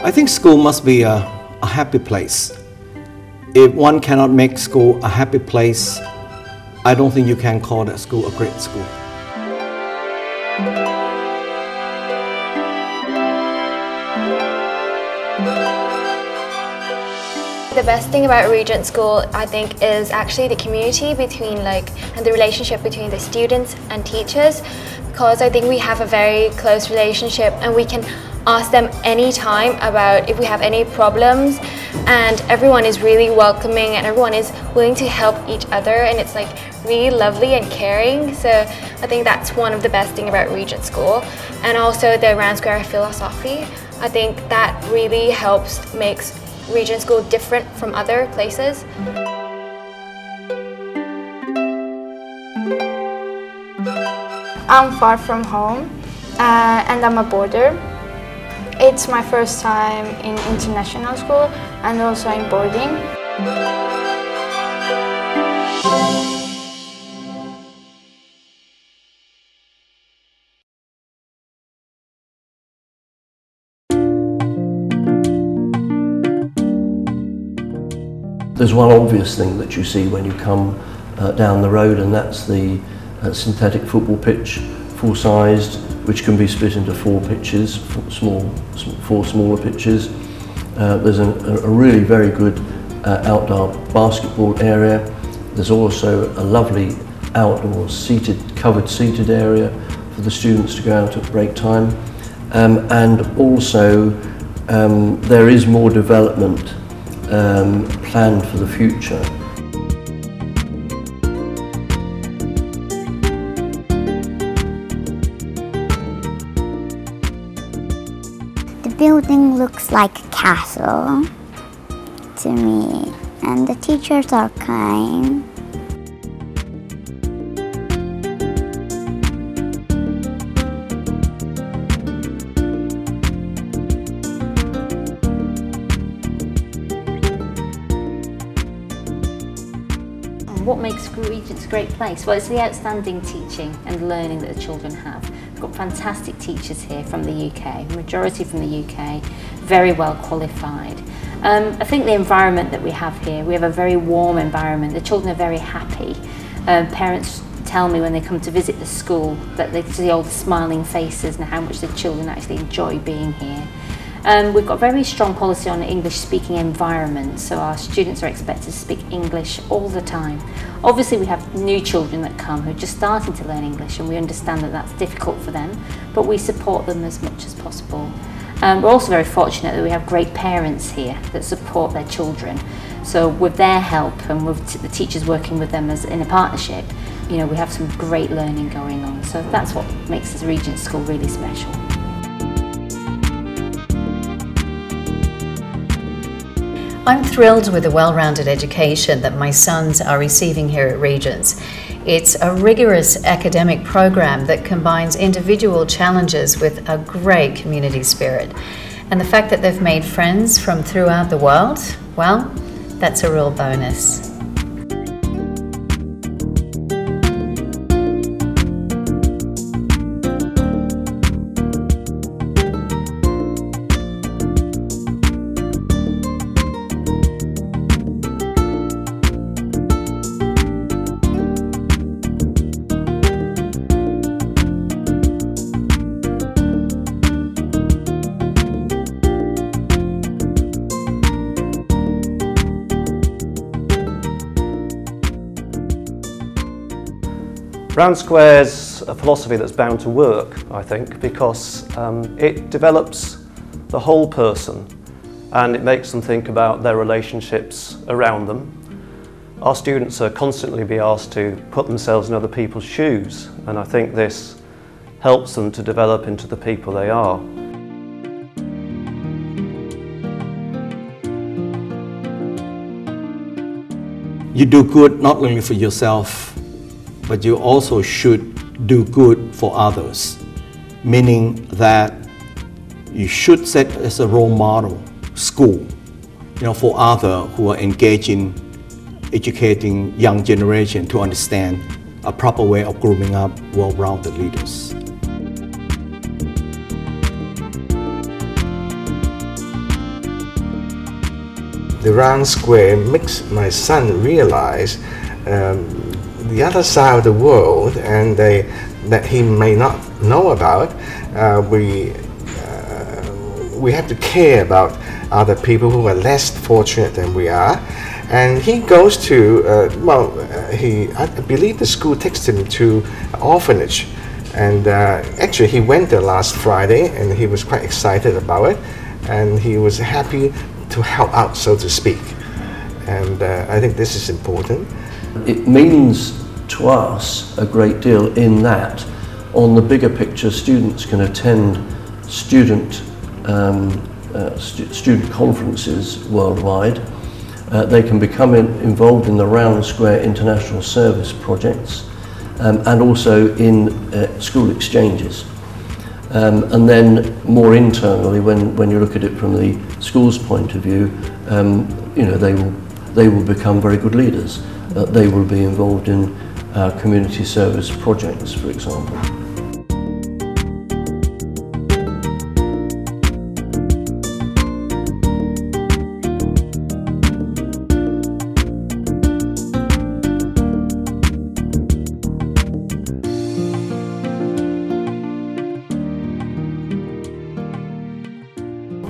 I think school must be a happy place. If one cannot make school a happy place, I don't think you can call that school a great school. The best thing about Regents School, I think, is actually the community between and the relationship between the students and teachers, because I think we have a very close relationship and we can ask them anytime about if we have any problems, and everyone is really welcoming and everyone is willing to help each other, and it's really lovely and caring. So I think that's one of the best things about Regents School. And also the round square philosophy, I think that really makes Regents School different from other places. I'm far from home and I'm a boarder. It's my first time in international school and also in boarding. There's one obvious thing that you see when you come down the road, and that's the synthetic football pitch, full-sized, which can be split into 4 pitches, 4 smaller pitches. There's a really very good outdoor basketball area. There's also a lovely outdoor covered seated area for the students to go out at break time. And also there is more development planned for the future. The building looks like a castle to me, and the teachers are kind. What makes Regents a great place? Well, it's the outstanding teaching and learning that the children have. We've got fantastic teachers here from the UK, majority from the UK, very well qualified. I think the environment that we have here, we have a very warm environment. The children are very happy. Parents tell me when they come to visit the school that they see all the smiling faces and how much the children actually enjoy being here. We've got a very strong policy on an English-speaking environment, so our students are expected to speak English all the time. Obviously, we have new children that come who are just starting to learn English, and we understand that that's difficult for them, but we support them as much as possible. We're also very fortunate that we have great parents here that support their children. So with their help and with the teachers working with them as in a partnership, you know, we have some great learning going on. So that's what makes this Regents School really special. I'm thrilled with the well-rounded education that my sons are receiving here at Regents. It's a rigorous academic program that combines individual challenges with a great community spirit. And the fact that they've made friends from throughout the world, well, that's a real bonus. Round Square's a philosophy that's bound to work, I think, because it develops the whole person and it makes them think about their relationships around them. Our students are constantly being asked to put themselves in other people's shoes, and I think this helps them to develop into the people they are. You do good not only for yourself, but you also should do good for others, meaning that you should set as a role model school, for others who are engaged in educating young generation to understand a proper way of grooming up well-rounded leaders. the round square makes my son realize the other side of the world, and that he may not know about. We have to care about other people who are less fortunate than we are. And he goes to, I believe the school takes him to an orphanage. And actually he went there last Friday, and he was quite excited about it. And he was happy to help out, so to speak. And I think this is important. It means to us a great deal in that, on the bigger picture, students can attend student conferences worldwide. They can become involved in the Round Square International Service projects and also in school exchanges. And then more internally, when you look at it from the school's point of view, they will become very good leaders. They will be involved in community service projects, for example.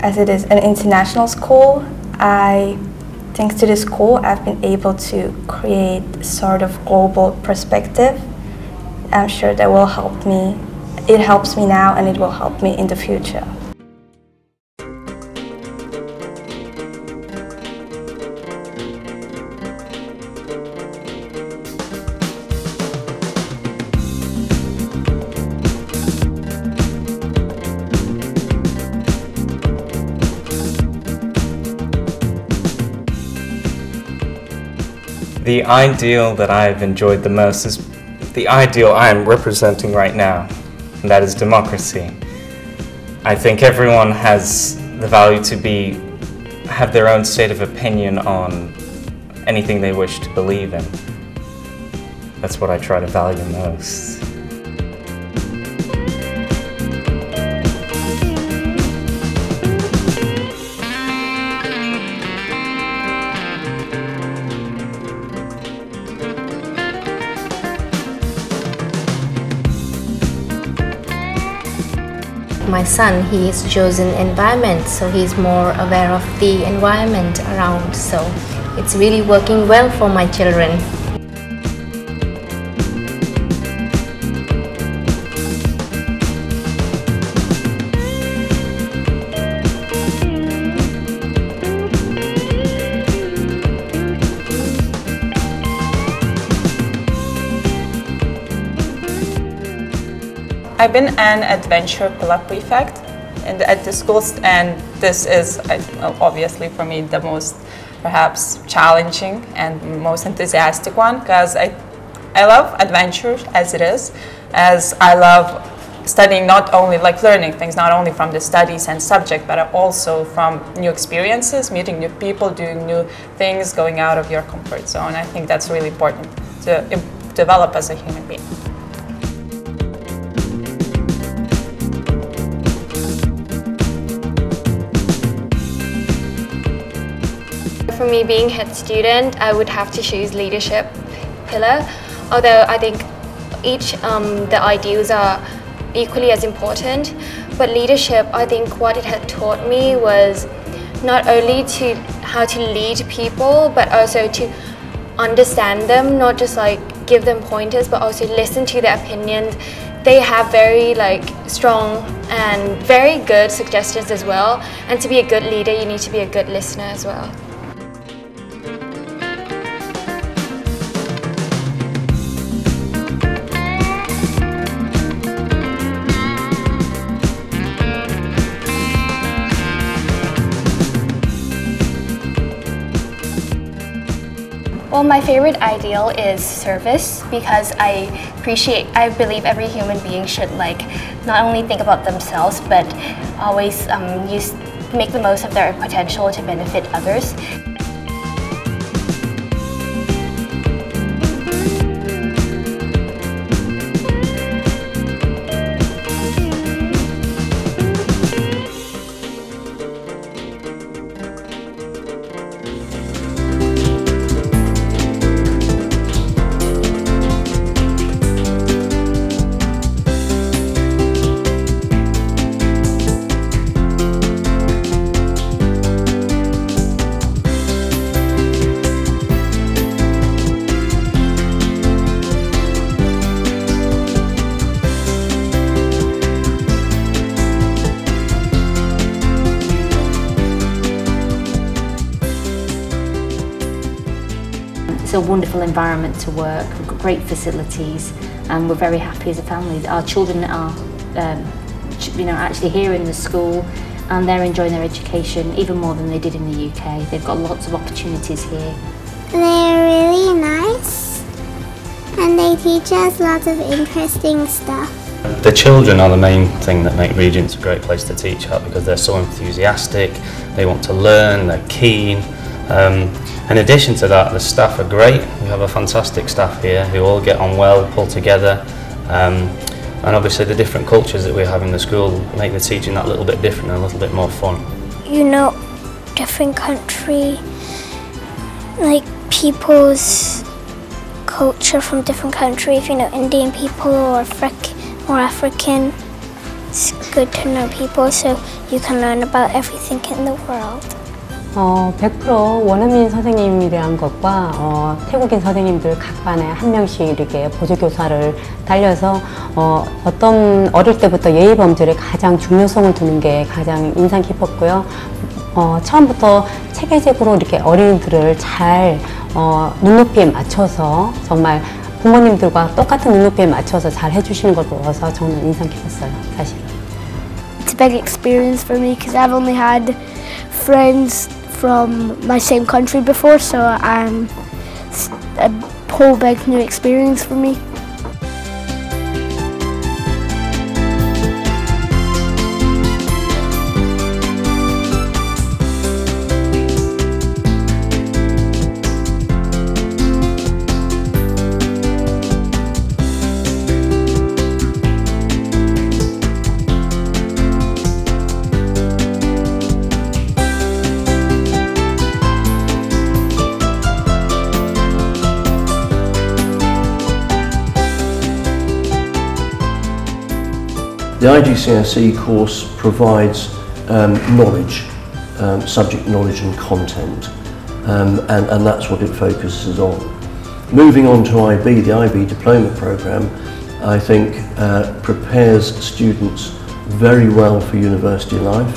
As it is an international school, thanks to the school, I've been able to create sort of global perspective. I'm sure that will help me. It helps me now, and it will help me in the future. The ideal that I've enjoyed the most is the ideal I'm representing right now, and that is democracy. I think everyone has the value to have their own state of opinion on anything they wish to believe in. That's what I try to value most. My son, he has chosen environment, so he's more aware of the environment around, so it's really working well for my children. I've been an adventure club prefect at the schools, and this is obviously for me the most perhaps challenging and most enthusiastic one, because I love adventure as it is, as I love studying, not only like learning things, not only from the studies and subject, but also from new experiences, meeting new people, doing new things, going out of your comfort zone. I think that's really important to develop as a human being. For me, being head student, I would have to choose leadership pillar, although I think each the ideals are equally as important. But leadership, I think what it had taught me was not only how to lead people, but also to understand them, not just like give them pointers, but also listen to their opinions. They have very strong and very good suggestions as well. And to be a good leader, you need to be a good listener as well. Well, my favorite ideal is service, because I believe every human being should not only think about themselves, but always make the most of their potential to benefit others. a wonderful environment to work. We've got great facilities, and we're very happy as a family. Our children are, actually here in the school, and they're enjoying their education even more than they did in the UK. They've got lots of opportunities here. They're really nice, and they teach us lots of interesting stuff. The children are the main thing that make Regents a great place to teach at, because they're so enthusiastic, they want to learn, they're keen. In addition to that, the staff are great. We have a fantastic staff here who all get on well, pull together. And obviously the different cultures that we have in the school make the teaching that little bit different and a little bit more fun. You know, different country, like people's culture from different countries, you know, Indian people or African. It's good to know people so you can learn about everything in the world. 100% 원어민 선생님이란 것과 태국인 선생님들 각 반에 한 명씩 이렇게 보조교사를 달려서 어떤 어릴 때부터 예의 범절에 가장 중요성을 두는 게 가장 인상 깊었고요. 처음부터 체계적으로 이렇게 어린이들을 잘 눈높이에 맞춰서 정말 부모님들과 똑같은 눈높이에 맞춰서 잘 해주시는 걸 보아서 저는 인상 깊었어요, 사실. It's a big experience for me because I've only had friends from my same country before, so it's a whole big new experience for me. The IGCSE course provides knowledge, subject knowledge and content, and that's what it focuses on. Moving on to IB, the IB diploma programme, I think prepares students very well for university life.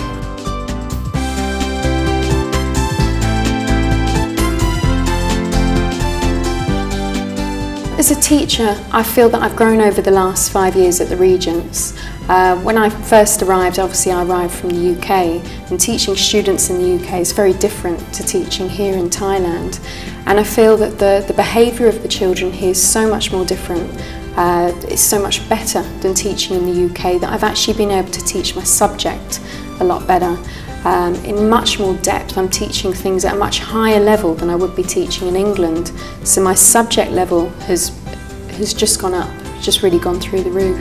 As a teacher, I feel that I've grown over the last 5 years at the Regents. When I first arrived, obviously I arrived from the UK, and teaching students in the UK is very different to teaching here in Thailand. And I feel that the behaviour of the children here is so much more different. It's so much better than teaching in the UK, that I've actually been able to teach my subject a lot better. In much more depth. I'm teaching things at a much higher level than I would be teaching in England. So my subject level has just gone up, just really gone through the roof.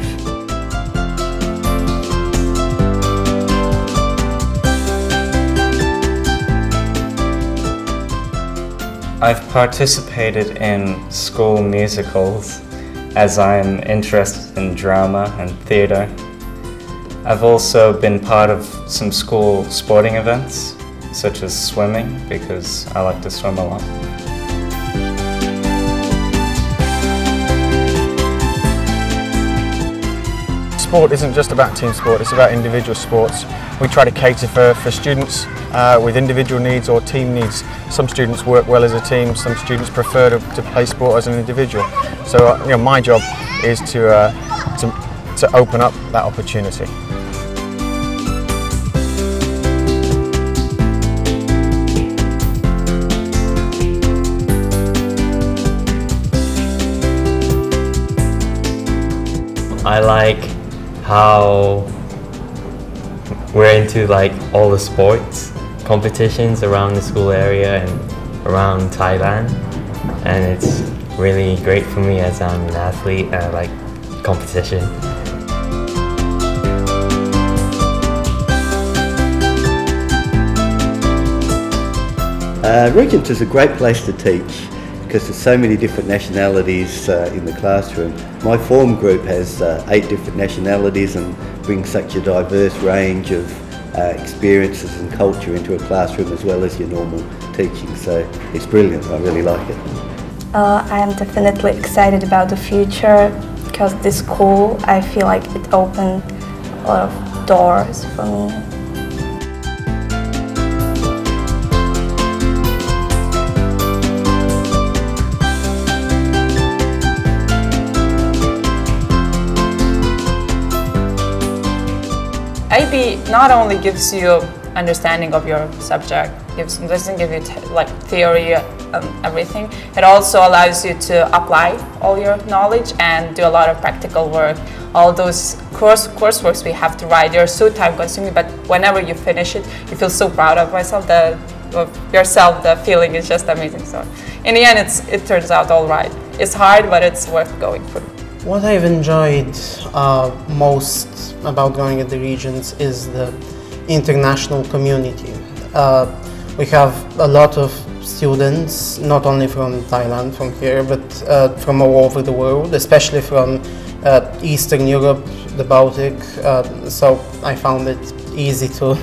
I've participated in school musicals as I'm interested in drama and theatre. I've also been part of some school sporting events, such as swimming, because I like to swim a lot. Sport isn't just about team sport, it's about individual sports. We try to cater for students with individual needs or team needs. Some students work well as a team, some students prefer to play sport as an individual. So my job is to open up that opportunity. I like how we're into all the sports competitions around the school area and around Thailand, and it's really great for me as I'm an athlete and I like competition. Regents is a great place to teach because there's so many different nationalities in the classroom. My form group has 8 different nationalities and brings such a diverse range of experiences and culture into a classroom as well as your normal teaching, so it's brilliant. I really like it. I am definitely excited about the future because this school, I feel like it opened a lot of doors for me. IB not only gives you understanding of your subject, doesn't give you like theory and everything. It also allows you to apply all your knowledge and do a lot of practical work. All those courseworks we have to write, they're so time consuming, but whenever you finish it, you feel so proud of yourself. The feeling is just amazing. So in the end, it turns out all right. It's hard, but it's worth going through. What I've enjoyed most about going at the Regents is the international community. We have a lot of students, not only from Thailand, from here, but from all over the world, especially from Eastern Europe, the Baltic. So I found it easy to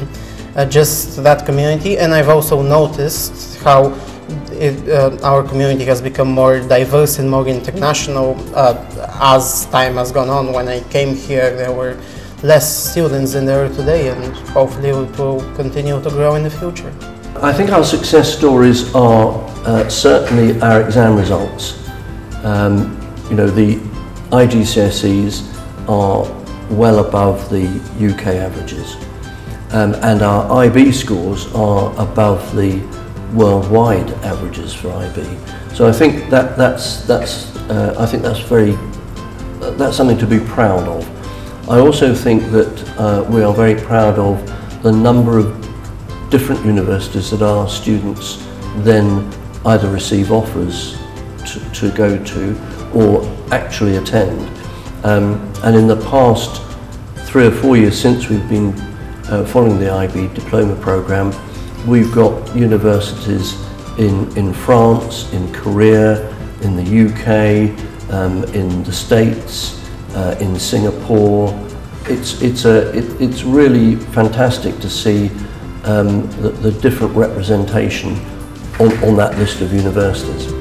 adjust to that community, and I've also noticed how our community has become more diverse and more international as time has gone on. When I came here, there were less students than there are today, and hopefully it will continue to grow in the future. I think our success stories are certainly our exam results. You know, the IGCSEs are well above the UK averages, and our IB scores are above the worldwide averages for IB. So I think that's something to be proud of. I also think that we are very proud of the number of different universities that our students then either receive offers to go to or actually attend. And in the past 3 or 4 years since we've been following the IB diploma program, we've got universities in France, in Korea, in the UK, in the States, in Singapore. It's really fantastic to see the different representation on that list of universities.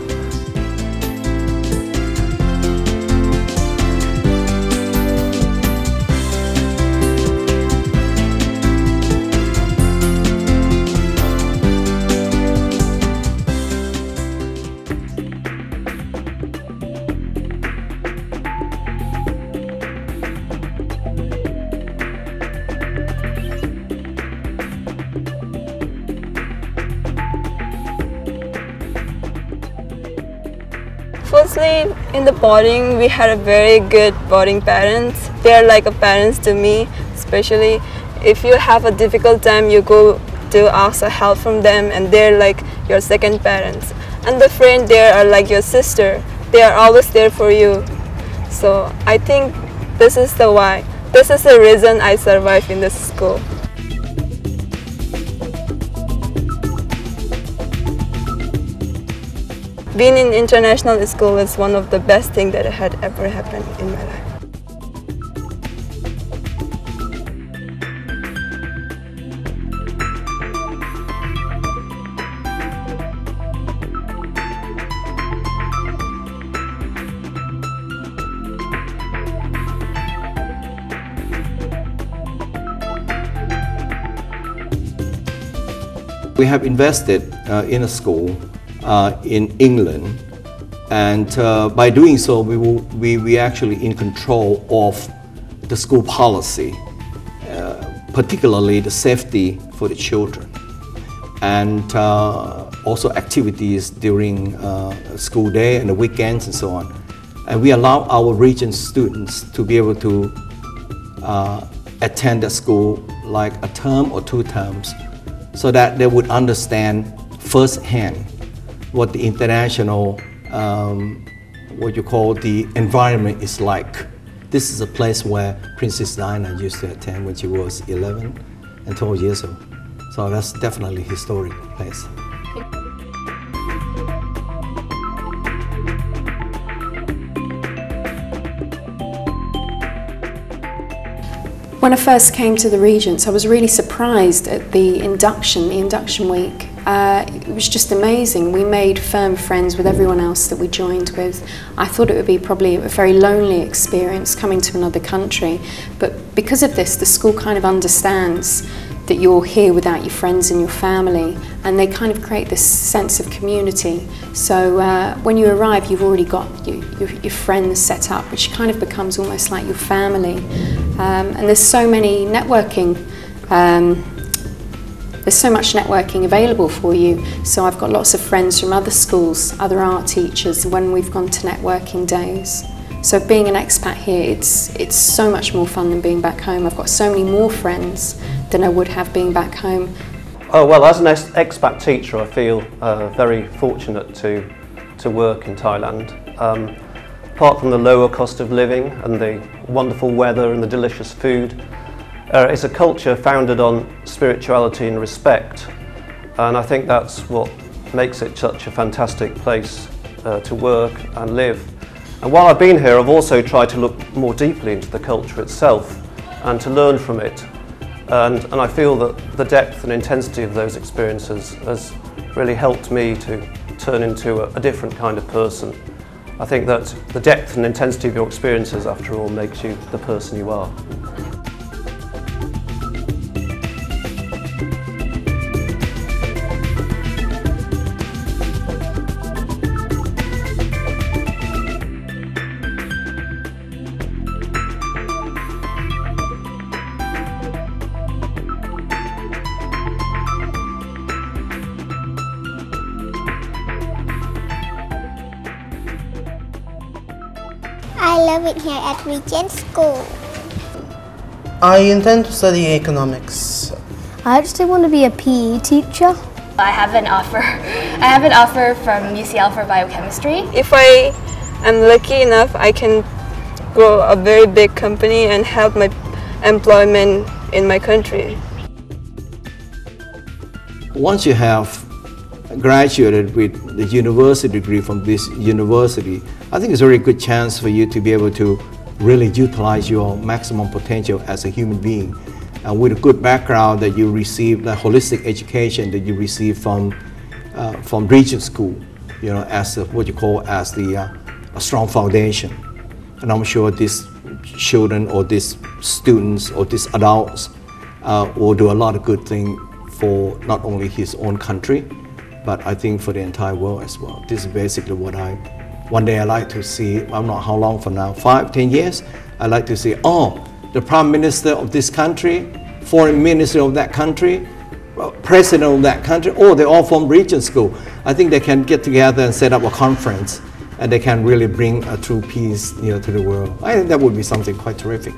Firstly, in the boarding, we had a very good boarding parents. They're like a parents to me, especially if you have a difficult time, you go to ask for help from them, and they're like your second parents. And the friend, they are like your sister. They are always there for you. So I think this is the why. This is the reason I survived in this school. Being in international school is one of the best things that had ever happened in my life. We have invested in a school in England, and by doing so we actually in control of the school policy, particularly the safety for the children, and also activities during school day and the weekends and so on. And we allow our Regents students to be able to attend the school like a term or 2 terms, so that they would understand firsthand what the international, what you call the environment is like. This is a place where Princess Diana used to attend when she was 11 and 12 years old. So that's definitely a historic place. When I first came to the Regents, I was really surprised at the induction week. It was just amazing. We made firm friends with everyone else that we joined with. I thought it would be probably a very lonely experience coming to another country, but because of this, the school kind of understands that you're here without your friends and your family, and they kind of create this sense of community. So when you arrive, you've already got your friends set up, which kind of becomes almost like your family. And there's so many networking, there's so much networking available for you. So I've got lots of friends from other schools, other art teachers, when we've gone to networking days. So being an expat here, it's so much more fun than being back home. I've got so many more friends than I would have being back home. Oh, well, as an expat teacher, I feel very fortunate to work in Thailand. Apart from the lower cost of living and the wonderful weather and the delicious food, it's a culture founded on spirituality and respect. And I think that's what makes it such a fantastic place to work and live. And while I've been here, I've also tried to look more deeply into the culture itself and to learn from it. And I feel that the depth and intensity of those experiences has really helped me to turn into a different kind of person. I think that the depth and intensity of your experiences, after all, makes you the person you are. I love it here at Regents School. I intend to study economics. I actually want to be a PE teacher. I have an offer from UCL for biochemistry. If I am lucky enough, I can grow a very big company and help my employment in my country. Once you have graduated with the university degree from this university, I think it's a very good chance for you to be able to really utilize your maximum potential as a human being. And with a good background that you receive, the holistic education that you receive from Regents School, you know, as what you call as a strong foundation. And I'm sure these children or these students or these adults will do a lot of good things for not only his own country, but I think for the entire world as well. This is basically what one day I like to see. I'm not how long from now, 5, 10 years, I like to see, oh, the Prime Minister of this country, Foreign Minister of that country, President of that country, oh, they're all from Regents School. I think they can get together and set up a conference and they can really bring a true peace, you know, to the world. I think that would be something quite terrific.